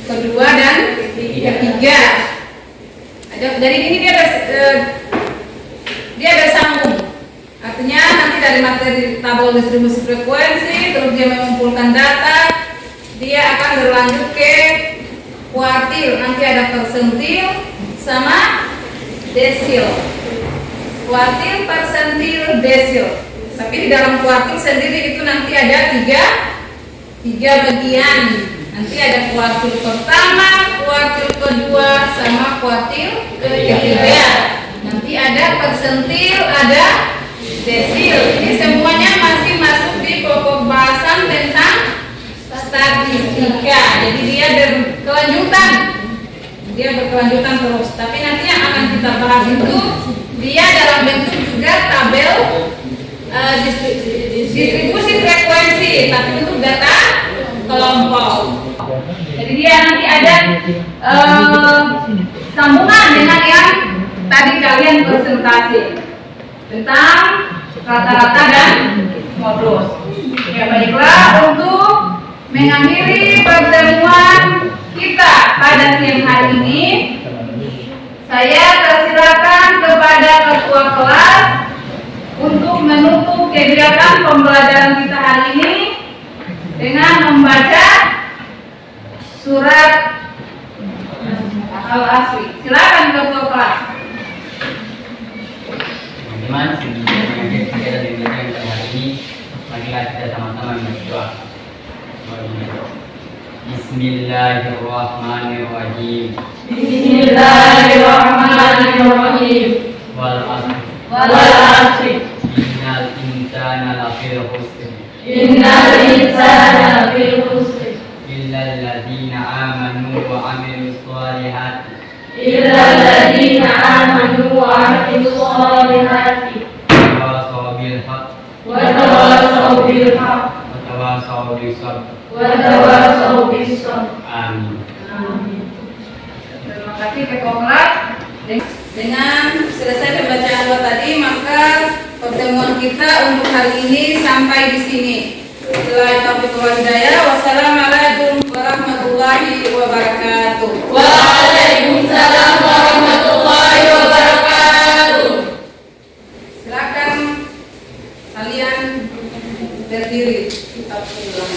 kedua, dan ketiga. Jadi ini dia ada sambung. Artinya nanti dari materi tabel distribusi frekuensi, terus dia mengumpulkan data, dia akan berlanjut ke kuartil. Nanti ada persentil sama desil. Kuartil, persentil, desil. Tapi di dalam kuartil sendiri itu nanti ada tiga bagian. Nanti ada kuartil pertama, kuartil kedua, sama kuartil ketiga. Nanti ada persentil, ada desil. Ini semuanya masih masuk di pokok bahasan tentang statistika. Jadi dia berkelanjutan. Dia berkelanjutan terus. Tapi nanti yang akan kita bahas itu dia dalam bentuk juga tabel distribusi frekuensi, tapi untuk data kelompok. Jadi dia nanti ada sambungan dengan yang tadi kalian presentasi tentang rata-rata dan modus. Ya baiklah, untuk mengakhiri pertemuan kita pada siang hari ini, saya persilakan kepada ketua kelas untuk menutup kegiatan pembelajaran kita hari ini dengan membaca surat Al-Asri. Silakan ketua kelas. Teman-teman, sebelum kita dari hari ini, marilah kita sama-sama berdoa. Bismillahirrahmanirrahim. Bismillahirrahmanirrahim. Wal asr. Wal asri. Innal insana lafi khusr. Innal insana lafi khusr. Illal ladzina amanu wa amilus solihati. Illal ladzina amanu wa amilus solihati. Tawasaw bil haqq Wa tawasaw bil haqq. wa tawasaw bis sabr. Wa tawasaw bis sabr. Amin. Amin. Terima kasih ketua kelas. Dengan selesai pembacaan doa tadi, maka pertemuan kita untuk hari ini sampai di sini. Wabillahi taufiq wal hidayah. Wassalamualaikum warahmatullahi wabarakatuh. Waalaikumsalam warahmatullahi wabarakatuh. Silakan kalian berdiri. Kita pulang.